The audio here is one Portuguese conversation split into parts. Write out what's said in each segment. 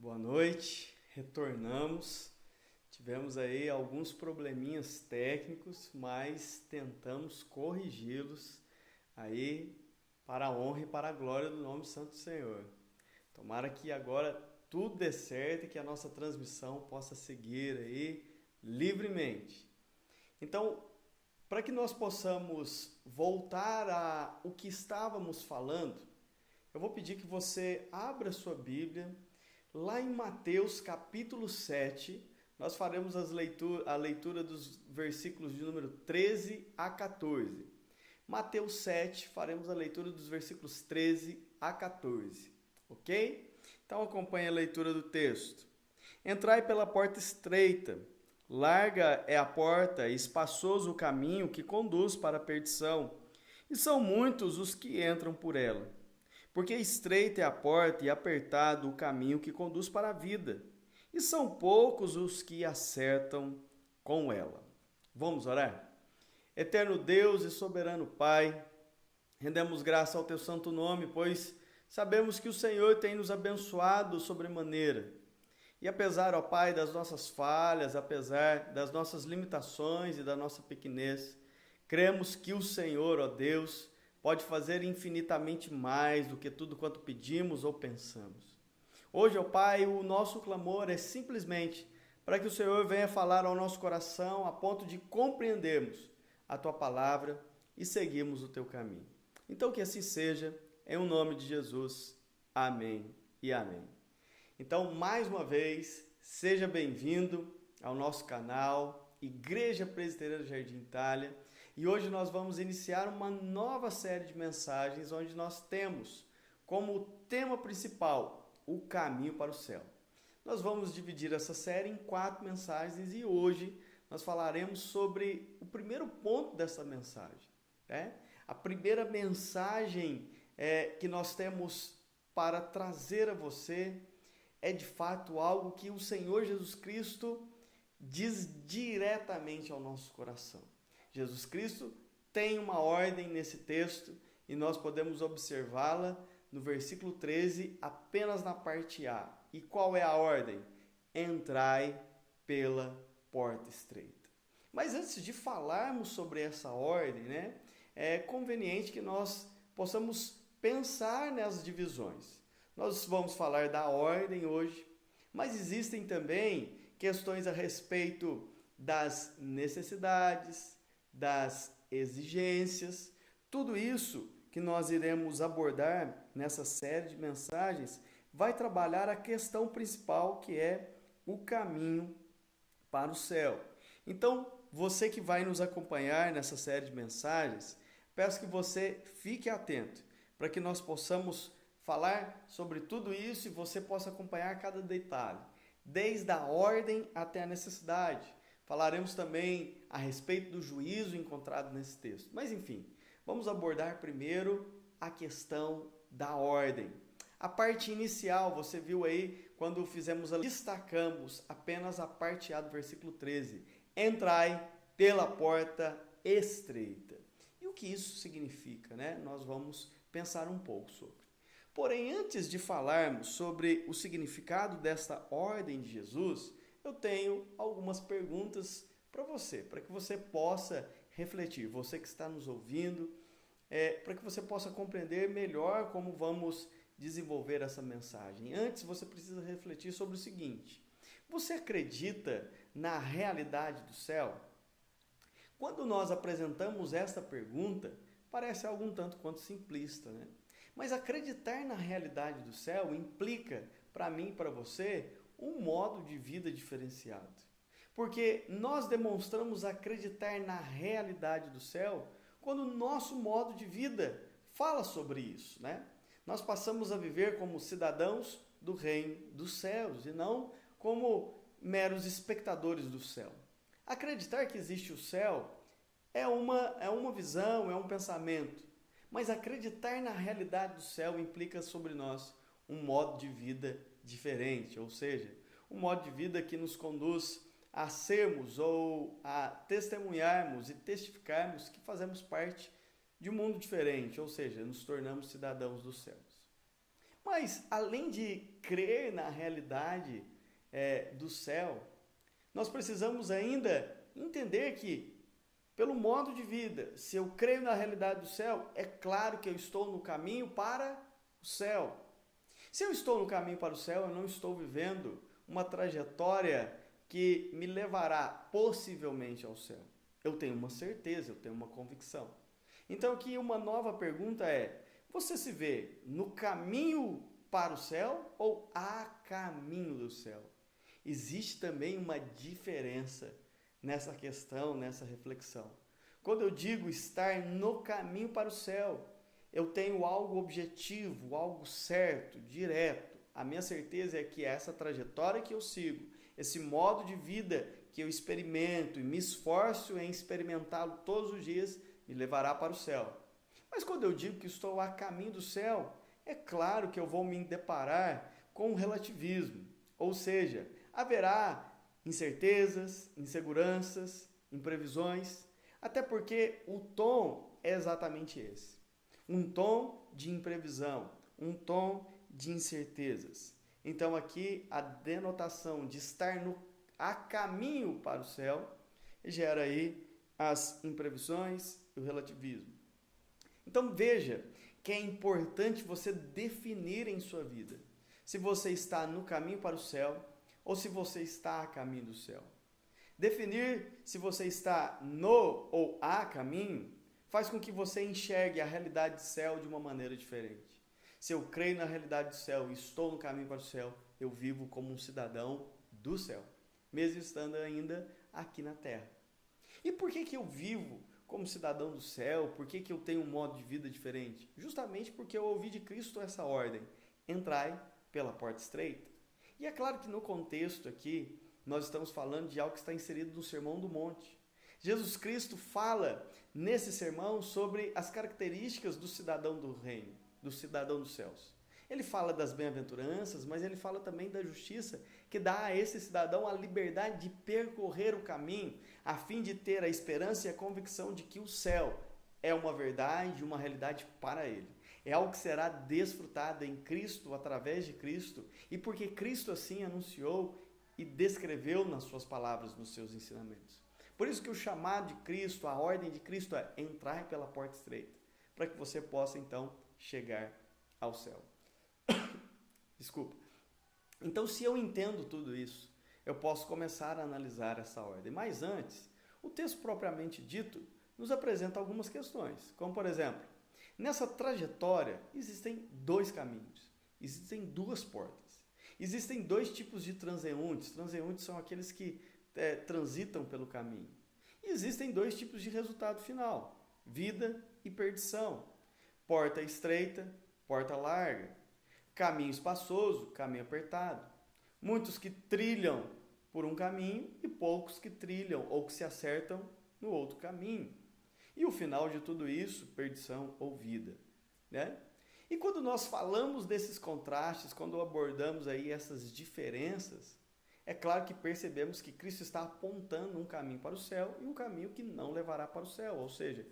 Boa noite, retornamos. Tivemos aí alguns probleminhas técnicos, mas tentamos corrigi-los aí para a honra e para a glória do nome santo do Senhor. Tomara que agora tudo dê certo e que a nossa transmissão possa seguir aí livremente. Então, para que nós possamos voltar a o que estávamos falando, eu vou pedir que você abra sua Bíblia. Lá em Mateus capítulo 7, nós faremos a leitura dos versículos de número 13 a 14. Mateus 7, faremos a leitura dos versículos 13 a 14, ok? Então acompanhe a leitura do texto. Entrai pela porta estreita, larga é a porta e espaçoso o caminho que conduz para a perdição, e são muitos os que entram por ela. Porque estreita é a porta e apertado o caminho que conduz para a vida, e são poucos os que acertam com ela. Vamos orar? Eterno Deus e soberano Pai, rendemos graça ao teu santo nome, pois sabemos que o Senhor tem nos abençoado sobremaneira. E apesar, ó Pai, das nossas falhas, apesar das nossas limitações e da nossa pequenez, cremos que o Senhor, ó Deus, pode fazer infinitamente mais do que tudo quanto pedimos ou pensamos. Hoje, ó Pai, o nosso clamor é simplesmente para que o Senhor venha falar ao nosso coração a ponto de compreendermos a Tua palavra e seguirmos o Teu caminho. Então que assim seja, em o nome de Jesus. Amém e amém. Então, mais uma vez, seja bem-vindo ao nosso canal Igreja Presbiteriana Jardim Itália. E hoje nós vamos iniciar uma nova série de mensagens onde nós temos como tema principal o caminho para o céu. Nós vamos dividir essa série em 4 mensagens e hoje nós falaremos sobre o primeiro ponto dessa mensagem. A primeira mensagem que nós temos para trazer a você é de fato algo que o Senhor Jesus Cristo diz diretamente ao nosso coração. Jesus Cristo tem uma ordem nesse texto e nós podemos observá-la no versículo 13, apenas na parte A. E qual é a ordem? Entrai pela porta estreita. Mas antes de falarmos sobre essa ordem, é conveniente que nós possamos pensar nas divisões. Nós vamos falar da ordem hoje, mas existem também questões a respeito das necessidades, das exigências, tudo isso que nós iremos abordar nessa série de mensagens vai trabalhar a questão principal, que é o caminho para o céu. Então, você que vai nos acompanhar nessa série de mensagens, peço que você fique atento para que nós possamos falar sobre tudo isso e você possa acompanhar cada detalhe, desde a ordem até a necessidade. Falaremos também a respeito do juízo encontrado nesse texto. Mas enfim, vamos abordar primeiro a questão da ordem. A parte inicial, você viu aí, quando destacamos apenas a parte A do versículo 13. Entrai pela porta estreita. E o que isso significa, Nós vamos pensar um pouco sobre. Porém, antes de falarmos sobre o significado desta ordem de Jesus, eu tenho algumas perguntas para você, para que você possa refletir, você que está nos ouvindo, para que você possa compreender melhor como vamos desenvolver essa mensagem. Antes, você precisa refletir sobre o seguinte: você acredita na realidade do céu? Quando nós apresentamos esta pergunta, parece algo um tanto quanto simplista, Mas acreditar na realidade do céu implica, para mim e para você, um modo de vida diferenciado. Porque nós demonstramos acreditar na realidade do céu quando o nosso modo de vida fala sobre isso, Nós passamos a viver como cidadãos do reino dos céus e não como meros espectadores do céu. Acreditar que existe o céu é uma visão, é um pensamento, mas acreditar na realidade do céu implica sobre nós um modo de vida diferente, ou seja, um modo de vida que nos conduz a sermos ou a testemunharmos e testificarmos que fazemos parte de um mundo diferente, ou seja, nos tornamos cidadãos dos céus. Mas, além de crer na realidade do céu, nós precisamos ainda entender que, pelo modo de vida, se eu creio na realidade do céu, é claro que eu estou no caminho para o céu. Se eu estou no caminho para o céu, eu não estou vivendo uma trajetória que me levará possivelmente ao céu. Eu tenho uma certeza, eu tenho uma convicção. Então aqui uma nova pergunta é: você se vê no caminho para o céu ou a caminho do céu? Existe também uma diferença nessa questão, nessa reflexão. Quando eu digo estar no caminho para o céu, eu tenho algo objetivo, algo certo, direto. A minha certeza é que essa trajetória que eu sigo, esse modo de vida que eu experimento e me esforço em experimentá-lo todos os dias, me levará para o céu. Mas quando eu digo que estou a caminho do céu, é claro que eu vou me deparar com o relativismo. Ou seja, haverá incertezas, inseguranças, imprevisões, até porque o tom é exatamente esse. Um tom de imprevisão, um tom de incertezas. Então aqui a denotação de estar a caminho para o céu gera aí as imprevisões e o relativismo. Então veja que é importante você definir em sua vida se você está no caminho para o céu ou se você está a caminho do céu. Definir se você está no ou a caminho faz com que você enxergue a realidade do céu de uma maneira diferente. Se eu creio na realidade do céu e estou no caminho para o céu, eu vivo como um cidadão do céu, mesmo estando ainda aqui na terra. E por que eu vivo como cidadão do céu? Por que eu tenho um modo de vida diferente? Justamente porque eu ouvi de Cristo essa ordem: entrai pela porta estreita. E é claro que no contexto aqui, nós estamos falando de algo que está inserido no Sermão do Monte. Jesus Cristo fala nesse sermão sobre as características do cidadão do reino, do cidadão dos céus. Ele fala das bem-aventuranças, mas ele fala também da justiça, que dá a esse cidadão a liberdade de percorrer o caminho, a fim de ter a esperança e a convicção de que o céu é uma verdade, uma realidade para ele. É algo que será desfrutado em Cristo, através de Cristo, e porque Cristo assim anunciou e descreveu nas suas palavras, nos seus ensinamentos. Por isso que o chamado de Cristo, a ordem de Cristo é entrar pela porta estreita, para que você possa então chegar ao céu. Desculpa. Então, se eu entendo tudo isso, eu posso começar a analisar essa ordem. Mas antes, o texto propriamente dito nos apresenta algumas questões, como por exemplo, nessa trajetória existem dois caminhos, existem duas portas, existem dois tipos de transeuntes. Transeuntes são aqueles que transitam pelo caminho. E existem dois tipos de resultado final: vida e perdição. Porta estreita, porta larga. Caminho espaçoso, caminho apertado. Muitos que trilham por um caminho e poucos que trilham ou que se acertam no outro caminho. E o final de tudo isso, perdição ou vida, né? E quando nós falamos desses contrastes, quando abordamos aí essas diferenças, é claro que percebemos que Cristo está apontando um caminho para o céu e um caminho que não levará para o céu. Ou seja,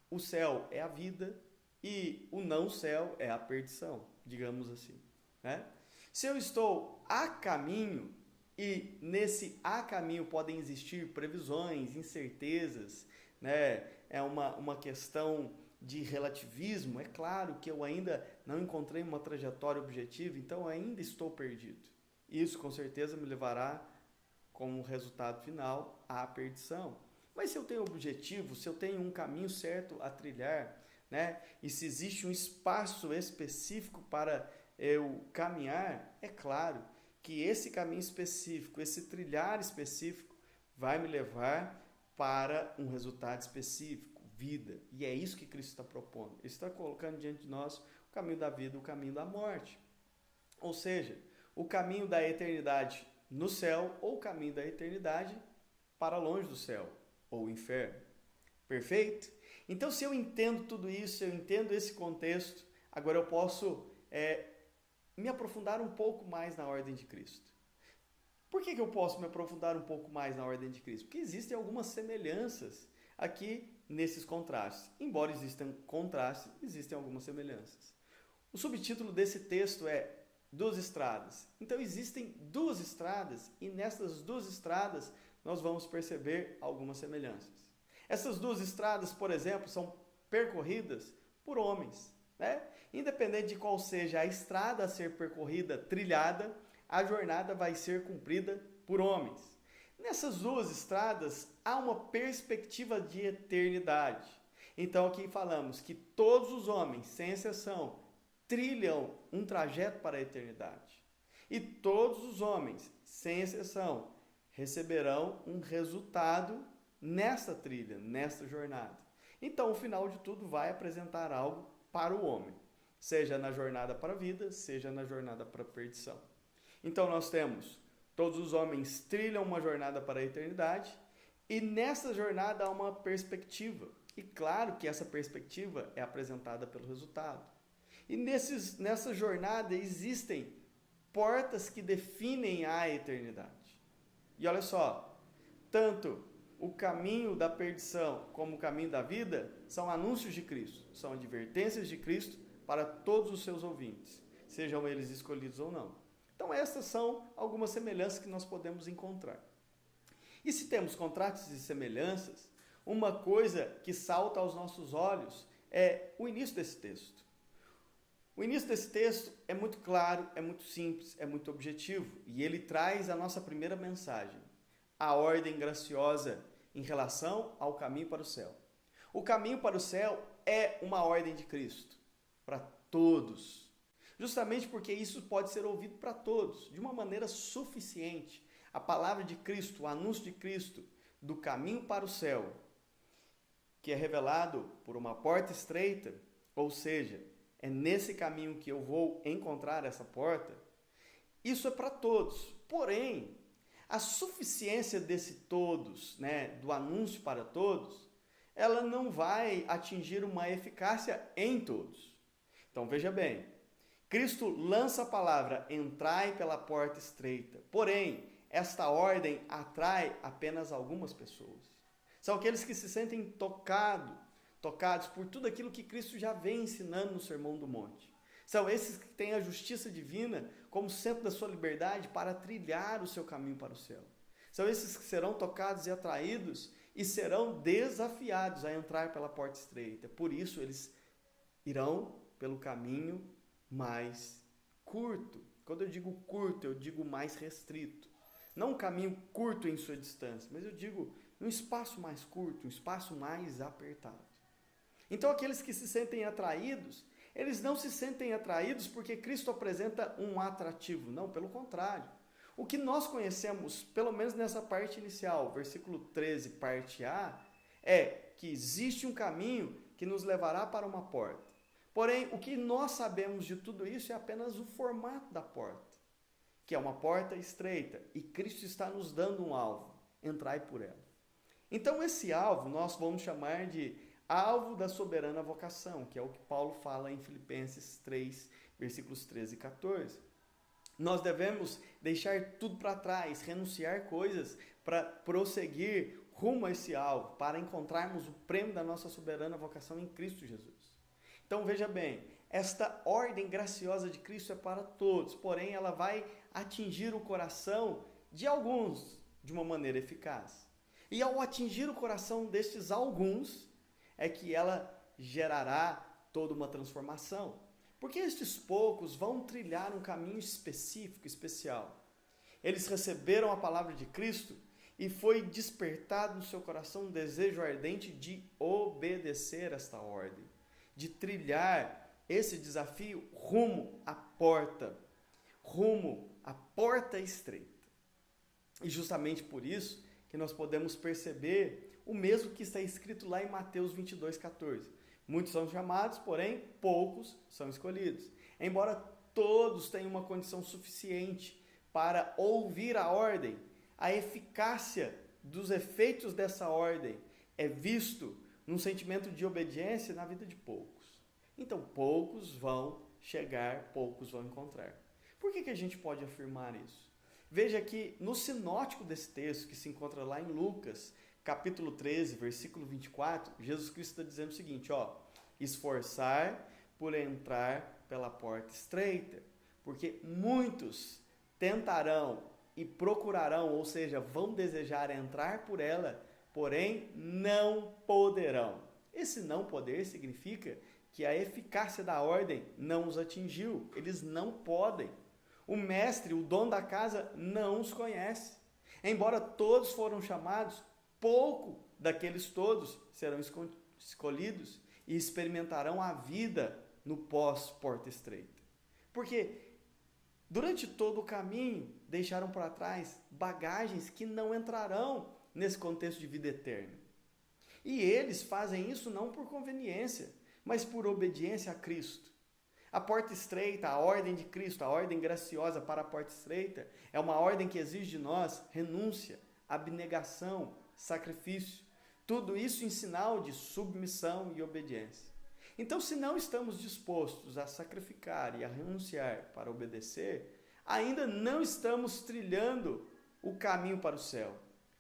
o céu é a vida e o não céu é a perdição, digamos assim, né? Se eu estou a caminho, e nesse a caminho podem existir previsões, incertezas, né? É uma questão de relativismo. É claro que eu ainda não encontrei uma trajetória objetiva, então eu ainda estou perdido. Isso com certeza me levará, como resultado final, à perdição. Mas se eu tenho objetivo, se eu tenho um caminho certo a trilhar, né? E se existe um espaço específico para eu caminhar, é claro que esse caminho específico, esse trilhar específico, vai me levar para um resultado específico, vida. E é isso que Cristo está propondo. Ele está colocando diante de nós o caminho da vida, o caminho da morte. Ou seja, o caminho da eternidade no céu ou o caminho da eternidade para longe do céu ou o inferno. Perfeito? Então, se eu entendo tudo isso, eu entendo esse contexto, agora eu posso me aprofundar um pouco mais na ordem de Cristo. Por que eu posso me aprofundar um pouco mais na ordem de Cristo? Porque existem algumas semelhanças aqui nesses contrastes. Embora existam contrastes, existem algumas semelhanças. O subtítulo desse texto é Duas Estradas. Então existem duas estradas e nessas duas estradas nós vamos perceber algumas semelhanças. Essas duas estradas, por exemplo, são percorridas por homens, né? Independente de qual seja a estrada a ser percorrida, trilhada, a jornada vai ser cumprida por homens. Nessas duas estradas há uma perspectiva de eternidade. Então aqui falamos que todos os homens, sem exceção, trilham um trajeto para a eternidade. E todos os homens, sem exceção, receberão um resultado nesta trilha, nesta jornada. Então, o final de tudo vai apresentar algo para o homem, seja na jornada para a vida, seja na jornada para a perdição. Então, nós temos, todos os homens trilham uma jornada para a eternidade, e nessa jornada há uma perspectiva. E claro que essa perspectiva é apresentada pelo resultado. E nessa jornada existem portas que definem a eternidade. E olha só, tanto o caminho da perdição como o caminho da vida são anúncios de Cristo, são advertências de Cristo para todos os seus ouvintes, sejam eles escolhidos ou não. Então essas são algumas semelhanças que nós podemos encontrar. E se temos contrastes e semelhanças, uma coisa que salta aos nossos olhos é o início desse texto. O início desse texto é muito claro, é muito simples, é muito objetivo, e ele traz a nossa primeira mensagem, a ordem graciosa em relação ao caminho para o céu. O caminho para o céu é uma ordem de Cristo, para todos, justamente porque isso pode ser ouvido para todos, de uma maneira suficiente. A palavra de Cristo, o anúncio de Cristo, do caminho para o céu, que é revelado por uma porta estreita, ou seja, é nesse caminho que eu vou encontrar essa porta, isso é para todos. Porém, a suficiência desse todos, né, do anúncio para todos, ela não vai atingir uma eficácia em todos. Então veja bem, Cristo lança a palavra, entrai pela porta estreita. Porém, esta ordem atrai apenas algumas pessoas. São aqueles que se sentem tocados por tudo aquilo que Cristo já vem ensinando no Sermão do Monte. São esses que têm a justiça divina como centro da sua liberdade para trilhar o seu caminho para o céu. São esses que serão tocados e atraídos e serão desafiados a entrar pela porta estreita. Por isso, eles irão pelo caminho mais curto. Quando eu digo curto, eu digo mais restrito. Não um caminho curto em sua distância, mas eu digo um espaço mais curto, um espaço mais apertado. Então, aqueles que se sentem atraídos, eles não se sentem atraídos porque Cristo apresenta um atrativo. Não, pelo contrário. O que nós conhecemos, pelo menos nessa parte inicial, versículo 13, parte A, é que existe um caminho que nos levará para uma porta. Porém, o que nós sabemos de tudo isso é apenas o formato da porta, que é uma porta estreita, e Cristo está nos dando um alvo, entrai por ela. Então, esse alvo nós vamos chamar de alvo da soberana vocação, que é o que Paulo fala em Filipenses 3, versículos 13 e 14. Nós devemos deixar tudo para trás, renunciar coisas para prosseguir rumo a esse alvo, para encontrarmos o prêmio da nossa soberana vocação em Cristo Jesus. Então veja bem, esta ordem graciosa de Cristo é para todos, porém ela vai atingir o coração de alguns de uma maneira eficaz. E ao atingir o coração destes alguns, é que ela gerará toda uma transformação. Porque estes poucos vão trilhar um caminho específico, especial. Eles receberam a palavra de Cristo e foi despertado no seu coração um desejo ardente de obedecer esta ordem, de trilhar esse desafio rumo à porta estreita. E justamente por isso que nós podemos perceber o mesmo que está escrito lá em Mateus 22, 14. Muitos são chamados, porém poucos são escolhidos. Embora todos tenham uma condição suficiente para ouvir a ordem, a eficácia dos efeitos dessa ordem é visto num sentimento de obediência na vida de poucos. Então, poucos vão chegar, poucos vão encontrar. Por que a gente pode afirmar isso? Veja que no sinótico desse texto, que se encontra lá em Lucas, capítulo 13, versículo 24, Jesus Cristo está dizendo o seguinte, esforçar por entrar pela porta estreita, porque muitos tentarão e procurarão, ou seja, vão desejar entrar por ela, porém não poderão. Esse não poder significa que a eficácia da ordem não os atingiu, eles não podem. O mestre, o dono da casa, não os conhece. Embora todos foram chamados, pouco daqueles todos serão escolhidos e experimentarão a vida no pós-porta estreita. Porque durante todo o caminho deixaram para trás bagagens que não entrarão nesse contexto de vida eterna. E eles fazem isso não por conveniência, mas por obediência a Cristo. A porta estreita, a ordem de Cristo, a ordem graciosa para a porta estreita, é uma ordem que exige de nós renúncia, abnegação, sacrifício. Tudo isso em sinal de submissão e obediência. Então, se não estamos dispostos a sacrificar e a renunciar para obedecer, ainda não estamos trilhando o caminho para o céu.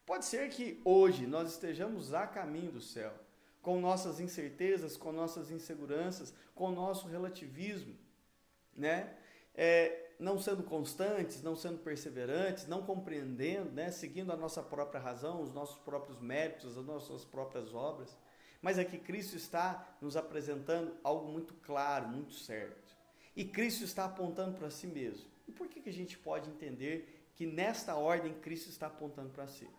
Pode ser que hoje nós estejamos a caminho do céu, com nossas incertezas, com nossas inseguranças, com o nosso relativismo, né? Não sendo constantes, não sendo perseverantes, não compreendendo, né? Seguindo a nossa própria razão, os nossos próprios méritos, as nossas próprias obras. Mas aqui Cristo está nos apresentando algo muito claro, muito certo. E Cristo está apontando para si mesmo. E por que a gente pode entender que nesta ordem Cristo está apontando para si?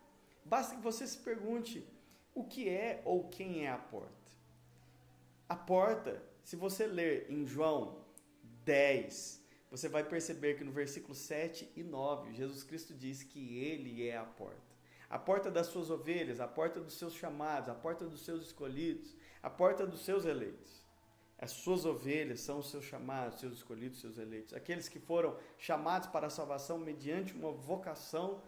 Basta que você se pergunte o que é ou quem é a porta. A porta, se você ler em João 10, você vai perceber que no versículo 7 e 9, Jesus Cristo diz que Ele é a porta. A porta das suas ovelhas, a porta dos seus chamados, a porta dos seus escolhidos, a porta dos seus eleitos. As suas ovelhas são os seus chamados, seus escolhidos, seus eleitos. Aqueles que foram chamados para a salvação mediante uma vocação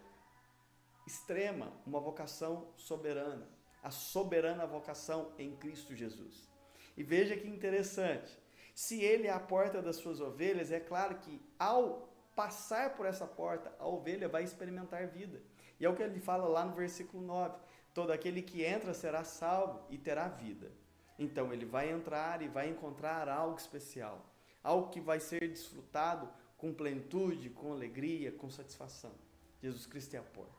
extrema, uma vocação soberana. A soberana vocação em Cristo Jesus. E veja que interessante. Se Ele é a porta das suas ovelhas, é claro que ao passar por essa porta, a ovelha vai experimentar vida. E é o que ele fala lá no versículo 9. Todo aquele que entra será salvo e terá vida. Então ele vai entrar e vai encontrar algo especial. Algo que vai ser desfrutado com plenitude, com alegria, com satisfação. Jesus Cristo é a porta.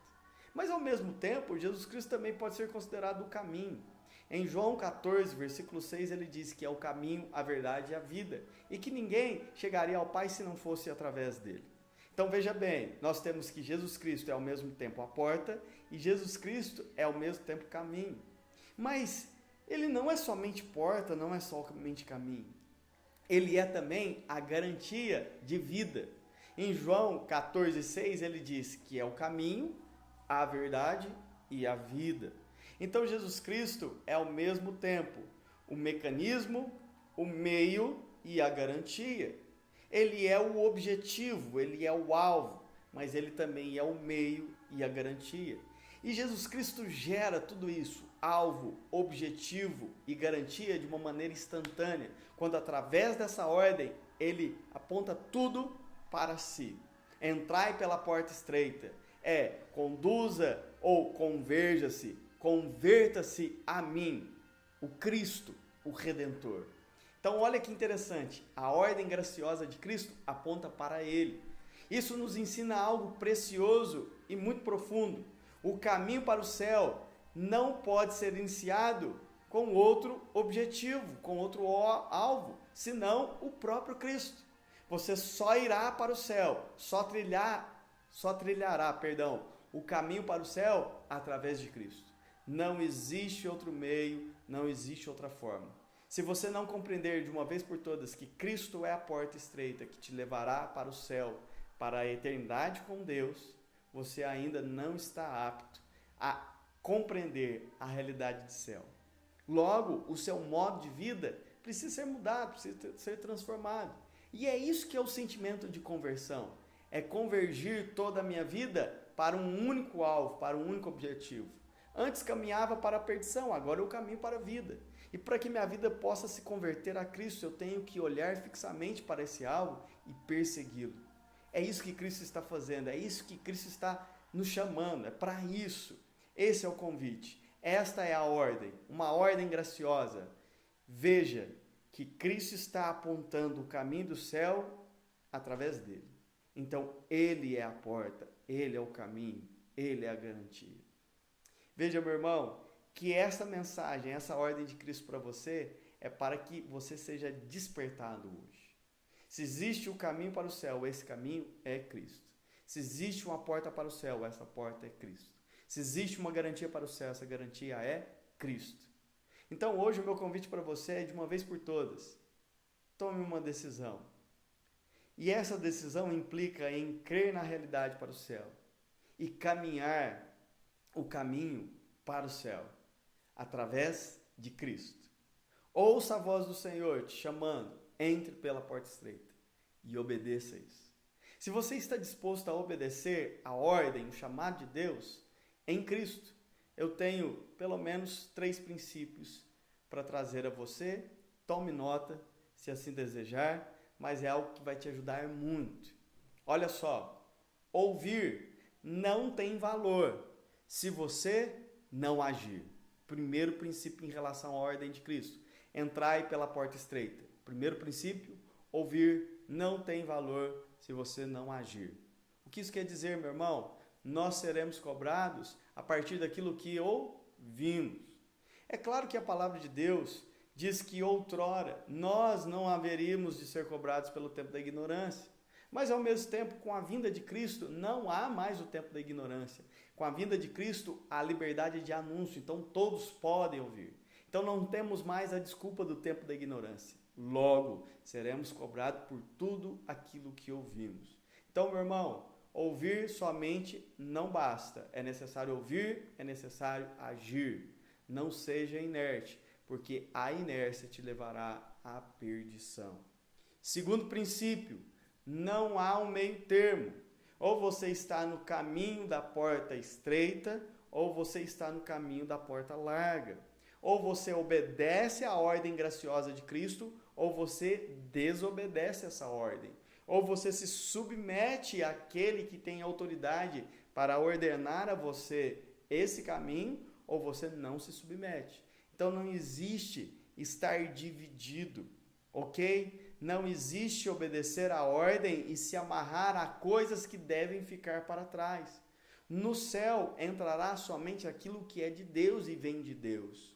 Mas ao mesmo tempo, Jesus Cristo também pode ser considerado o caminho. Em João 14, versículo 6, ele diz que é o caminho, a verdade e a vida. E que ninguém chegaria ao Pai se não fosse através dele. Então veja bem, nós temos que Jesus Cristo é ao mesmo tempo a porta e Jesus Cristo é ao mesmo tempo caminho. Mas ele não é somente porta, não é somente caminho. Ele é também a garantia de vida. Em João 14, 6, ele diz que é o caminho, a verdade e a vida. Então Jesus Cristo é ao mesmo tempo o mecanismo, o meio e a garantia. Ele é o objetivo, ele é o alvo, mas ele também é o meio e a garantia. E Jesus Cristo gera tudo isso, alvo, objetivo e garantia de uma maneira instantânea, quando através dessa ordem ele aponta tudo para si. Entrai pela porta estreita, conduza ou converja-se, converta-se a mim, o Cristo, o Redentor. Então olha que interessante, a ordem graciosa de Cristo aponta para Ele. Isso nos ensina algo precioso e muito profundo. O caminho para o céu não pode ser iniciado com outro objetivo, com outro alvo, senão o próprio Cristo. Você só irá para o céu, só trilhará, o caminho para o céu através de Cristo. Não existe outro meio, não existe outra forma. Se você não compreender de uma vez por todas que Cristo é a porta estreita que te levará para o céu, para a eternidade com Deus, você ainda não está apto a compreender a realidade de céu. Logo, o seu modo de vida precisa ser mudado, precisa ser transformado. E é isso que é o sentimento de conversão. É convergir toda a minha vida para um único alvo, para um único objetivo. Antes caminhava para a perdição, agora eu caminho para a vida. E para que minha vida possa se converter a Cristo, eu tenho que olhar fixamente para esse alvo e persegui-lo. É isso que Cristo está fazendo, é isso que Cristo está nos chamando, é para isso. Esse é o convite, esta é a ordem, uma ordem graciosa. Veja que Cristo está apontando o caminho do céu através dele. Então, ele é a porta, ele é o caminho, ele é a garantia. Veja, meu irmão, que essa mensagem, essa ordem de Cristo para você é para que você seja despertado hoje. Se existe um caminho para o céu, esse caminho é Cristo. Se existe uma porta para o céu, essa porta é Cristo. Se existe uma garantia para o céu, essa garantia é Cristo. Então, hoje o meu convite para você é de uma vez por todas. Tome uma decisão. E essa decisão implica em crer na realidade para o céu e caminhar o caminho para o céu através de Cristo. Ouça a voz do Senhor te chamando, entre pela porta estreita e obedeça isso. Se você está disposto a obedecer a ordem, o chamado de Deus em Cristo, eu tenho pelo menos 3 princípios para trazer a você. Tome nota, se assim desejar, mas é algo que vai te ajudar muito. Olha só, ouvir não tem valor se você não agir. Primeiro princípio em relação à ordem de Cristo: entrai pela porta estreita. Primeiro princípio, ouvir não tem valor se você não agir. O que isso quer dizer, meu irmão? Nós seremos cobrados a partir daquilo que ouvimos. É claro que a palavra de Deus diz que outrora nós não haveríamos de ser cobrados pelo tempo da ignorância. Mas ao mesmo tempo, com a vinda de Cristo, não há mais o tempo da ignorância. Com a vinda de Cristo, há liberdade de anúncio, então todos podem ouvir. Então não temos mais a desculpa do tempo da ignorância. Logo, seremos cobrados por tudo aquilo que ouvimos. Então, meu irmão, ouvir somente não basta. É necessário ouvir, é necessário agir. Não seja inerte, porque a inércia te levará à perdição. Segundo princípio, não há um meio termo. Ou você está no caminho da porta estreita, ou você está no caminho da porta larga. Ou você obedece à ordem graciosa de Cristo, ou você desobedece essa ordem. Ou você se submete àquele que tem autoridade para ordenar a você esse caminho, ou você não se submete. Então não existe estar dividido, ok? Não existe obedecer à ordem e se amarrar a coisas que devem ficar para trás. No céu entrará somente aquilo que é de Deus e vem de Deus.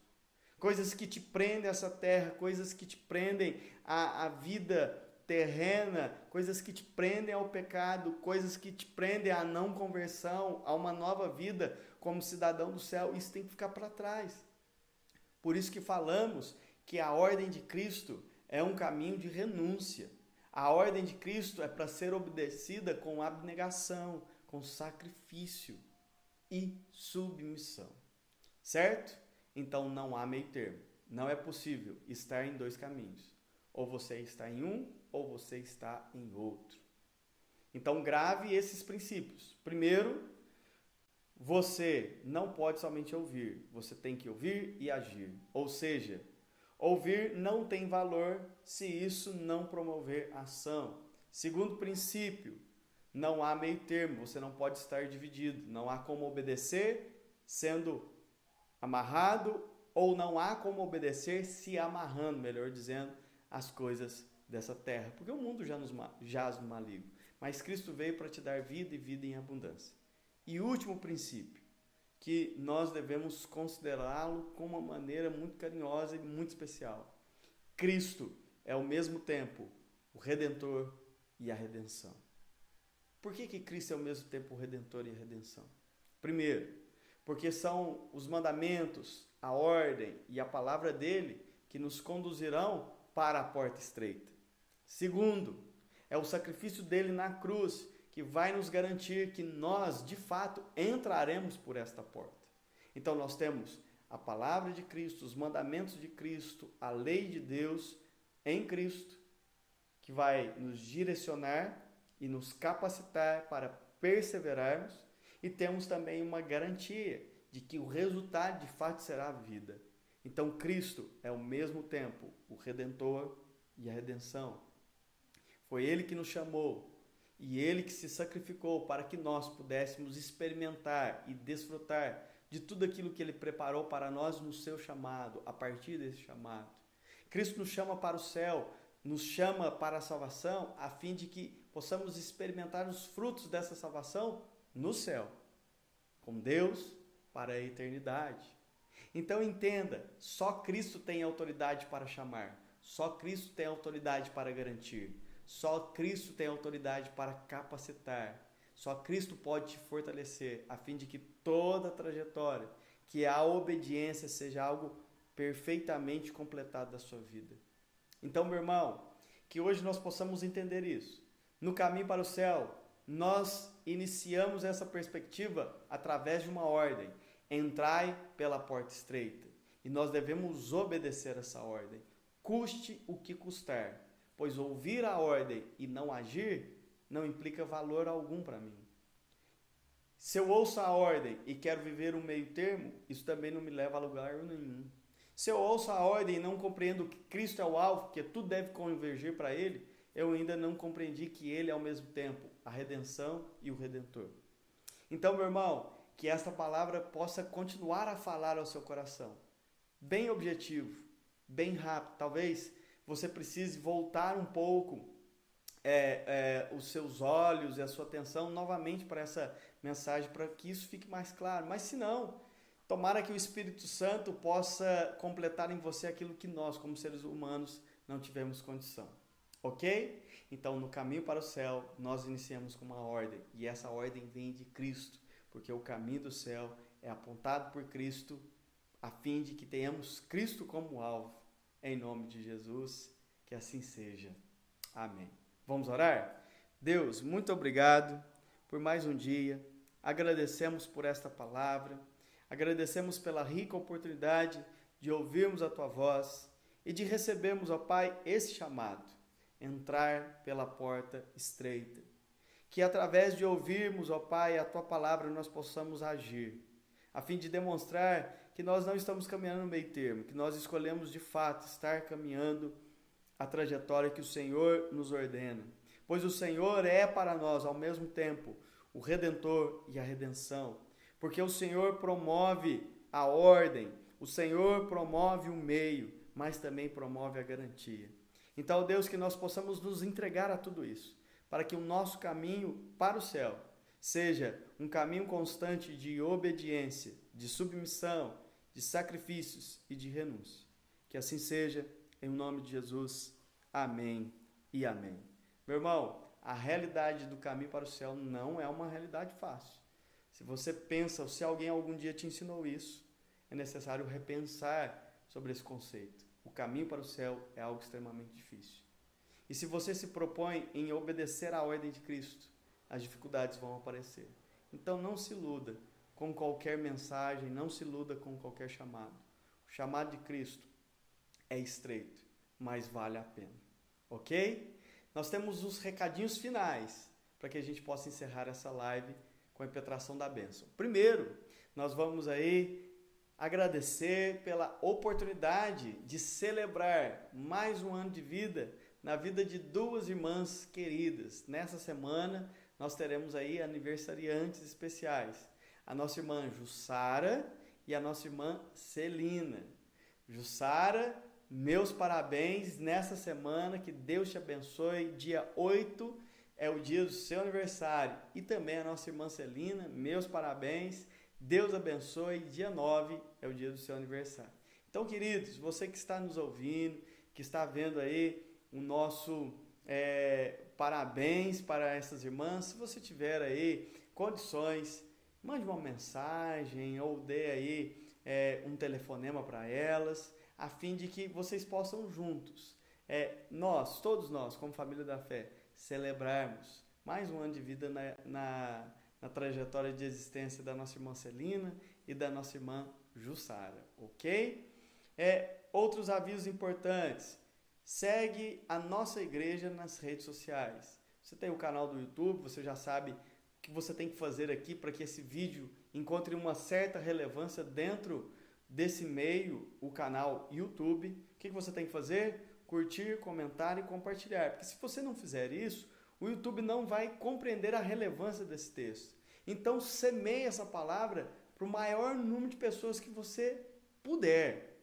Coisas que te prendem a essa terra, coisas que te prendem à vida terrena, coisas que te prendem ao pecado, coisas que te prendem à não conversão, a uma nova vida como cidadão do céu, isso tem que ficar para trás. Por isso que falamos que a ordem de Cristo é um caminho de renúncia. A ordem de Cristo é para ser obedecida com abnegação, com sacrifício e submissão. Certo? Então não há meio termo. Não é possível estar em 2 caminhos. Ou você está em um, ou você está em outro. Então grave esses princípios. Primeiro, você não pode somente ouvir. Você tem que ouvir e agir. Ou seja, ouvir não tem valor se isso não promover ação. Segundo princípio, não há meio termo. Você não pode estar dividido. Não há como obedecer sendo amarrado, ou não há como obedecer se amarrando, melhor dizendo, as coisas dessa terra. Porque o mundo já jaz no maligno. Mas Cristo veio para te dar vida e vida em abundância. E último princípio, que nós devemos considerá-lo com uma maneira muito carinhosa e muito especial. Cristo é ao mesmo tempo o Redentor e a redenção. Por que Cristo é ao mesmo tempo o Redentor e a redenção? Primeiro, porque são os mandamentos, a ordem e a palavra dele que nos conduzirão para a porta estreita. Segundo, é o sacrifício dele na cruz que vai nos garantir que nós, de fato, entraremos por esta porta. Então nós temos a palavra de Cristo, os mandamentos de Cristo, a lei de Deus em Cristo, que vai nos direcionar e nos capacitar para perseverarmos, e temos também uma garantia de que o resultado de fato será a vida. Então Cristo é ao mesmo tempo o Redentor e a redenção. Foi Ele que nos chamou e Ele que se sacrificou para que nós pudéssemos experimentar e desfrutar de tudo aquilo que Ele preparou para nós no seu chamado, a partir desse chamado. Cristo nos chama para o céu, nos chama para a salvação, a fim de que possamos experimentar os frutos dessa salvação no céu, com Deus para a eternidade. Então entenda, só Cristo tem autoridade para chamar, só Cristo tem autoridade para garantir, só Cristo tem autoridade para capacitar, só Cristo pode te fortalecer, a fim de que toda a trajetória, que a obediência seja algo perfeitamente completado da sua vida. Então, meu irmão, que hoje nós possamos entender isso. No caminho para o céu, nós iniciamos essa perspectiva através de uma ordem. Entrai pela porta estreita. E nós devemos obedecer essa ordem, custe o que custar, pois ouvir a ordem e não agir não implica valor algum para mim. Se eu ouço a ordem e quero viver um meio termo, isso também não me leva a lugar nenhum. Se eu ouço a ordem e não compreendo que Cristo é o alvo, que tudo deve convergir para Ele, eu ainda não compreendi que Ele é ao mesmo tempo a redenção e o Redentor. Então, meu irmão, que esta palavra possa continuar a falar ao seu coração. Bem objetivo, bem rápido. Talvez você precise voltar um pouco os seus olhos e a sua atenção novamente para essa mensagem, para que isso fique mais claro. Mas se não, tomara que o Espírito Santo possa completar em você aquilo que nós, como seres humanos, não tivemos condição. Ok? Então, no caminho para o céu, nós iniciamos com uma ordem, e essa ordem vem de Cristo, porque o caminho do céu é apontado por Cristo, a fim de que tenhamos Cristo como alvo. Em nome de Jesus, que assim seja. Amém. Vamos orar? Deus, muito obrigado por mais um dia. Agradecemos por esta palavra. Agradecemos pela rica oportunidade de ouvirmos a Tua voz e de recebermos, ó Pai, esse chamado. Entrar pela porta estreita. Que através de ouvirmos, ó Pai, a Tua palavra, nós possamos agir, a fim de demonstrar que nós não estamos caminhando no meio termo, que nós escolhemos de fato estar caminhando a trajetória que o Senhor nos ordena. Pois o Senhor é para nós, ao mesmo tempo, o Redentor e a redenção. Porque o Senhor promove a ordem, o Senhor promove o meio, mas também promove a garantia. Então, Deus, que nós possamos nos entregar a tudo isso, para que o nosso caminho para o céu seja um caminho constante de obediência, de submissão, de sacrifícios e de renúncia. Que assim seja, em nome de Jesus. Amém e amém. Meu irmão, a realidade do caminho para o céu não é uma realidade fácil. Se você pensa, ou se alguém algum dia te ensinou isso, é necessário repensar sobre esse conceito. O caminho para o céu é algo extremamente difícil. E se você se propõe em obedecer à ordem de Cristo, as dificuldades vão aparecer. Então não se iluda com qualquer mensagem, não se iluda com qualquer chamado. O chamado de Cristo é estreito, mas vale a pena. Ok? Nós temos os recadinhos finais para que a gente possa encerrar essa live com a impetração da bênção. Primeiro, nós vamos aí agradecer pela oportunidade de celebrar mais um ano de vida na vida de duas irmãs queridas. Nessa semana, nós teremos aí aniversariantes especiais. A nossa irmã Jussara e a nossa irmã Celina. Jussara, meus parabéns nessa semana, que Deus te abençoe. Dia 8 é o dia do seu aniversário. E também a nossa irmã Celina, meus parabéns. Deus abençoe. Dia 9 é o dia do seu aniversário. Então, queridos, você que está nos ouvindo, que está vendo aí o nosso parabéns para essas irmãs, se você tiver aí condições, mande uma mensagem ou dê aí um telefonema para elas, a fim de que vocês possam juntos, todos nós, como família da fé, celebrarmos mais um ano de vida na trajetória de existência da nossa irmã Celina e da nossa irmã Jussara, ok? Outros avisos importantes. Segue a nossa igreja nas redes sociais. Você tem o canal do YouTube, você já sabe o que você tem que fazer aqui para que esse vídeo encontre uma certa relevância dentro desse meio, o canal YouTube. O que você tem que fazer? Curtir, comentar e compartilhar. Porque se você não fizer isso, o YouTube não vai compreender a relevância desse texto. Então, semeie essa palavra para o maior número de pessoas que você puder.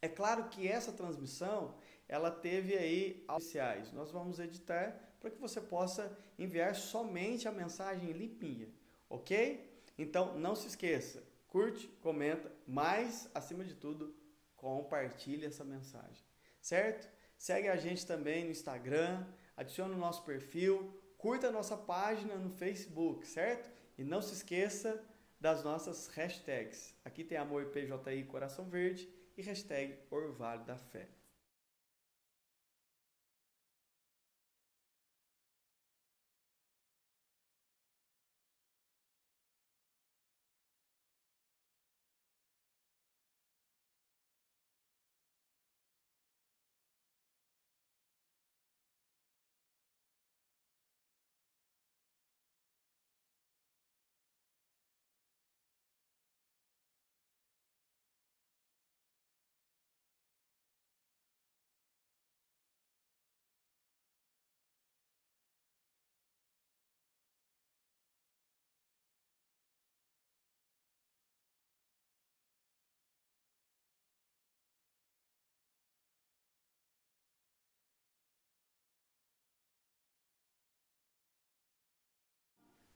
É claro que essa transmissão, ela teve aí especiais. Nós vamos editar para que você possa enviar somente a mensagem limpinha, ok? Então, não se esqueça, curte, comenta, mas, acima de tudo, compartilhe essa mensagem, certo? Segue a gente também no Instagram, adicione o nosso perfil, curta a nossa página no Facebook, certo? E não se esqueça das nossas hashtags. Aqui tem Amor PJI Coração Verde e hashtag Orvalho da Fé.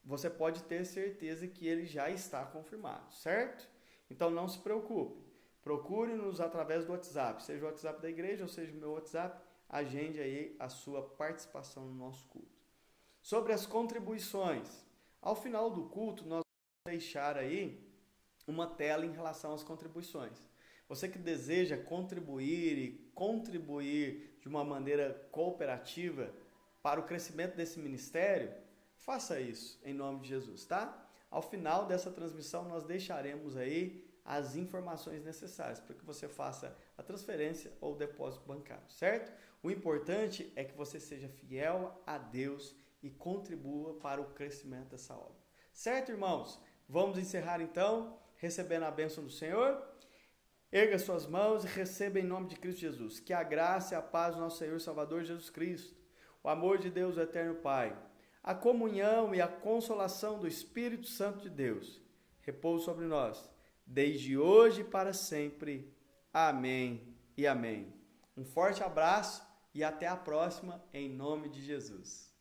Você pode ter certeza que ele já está confirmado, certo? Então não se preocupe. Procure-nos através do WhatsApp, seja o WhatsApp da igreja ou seja o meu WhatsApp, agende aí a sua participação no nosso culto. Sobre as contribuições, ao final do culto nós vamos deixar aí uma tela em relação às contribuições. Você que deseja contribuir e contribuir de uma maneira cooperativa para o crescimento desse ministério, faça isso em nome de Jesus, tá? Ao final dessa transmissão nós deixaremos aí as informações necessárias para que você faça a transferência ou o depósito bancário, certo? O importante é que você seja fiel a Deus e contribua para o crescimento dessa obra. Certo, irmãos? Vamos encerrar então, recebendo a bênção do Senhor. Erga suas mãos e receba em nome de Cristo Jesus. Que a graça e a paz do nosso Senhor e Salvador Jesus Cristo, o amor de Deus, o eterno Pai, a comunhão e a consolação do Espírito Santo de Deus repouse sobre nós, desde hoje e para sempre. Amém e amém. Um forte abraço e até a próxima, em nome de Jesus.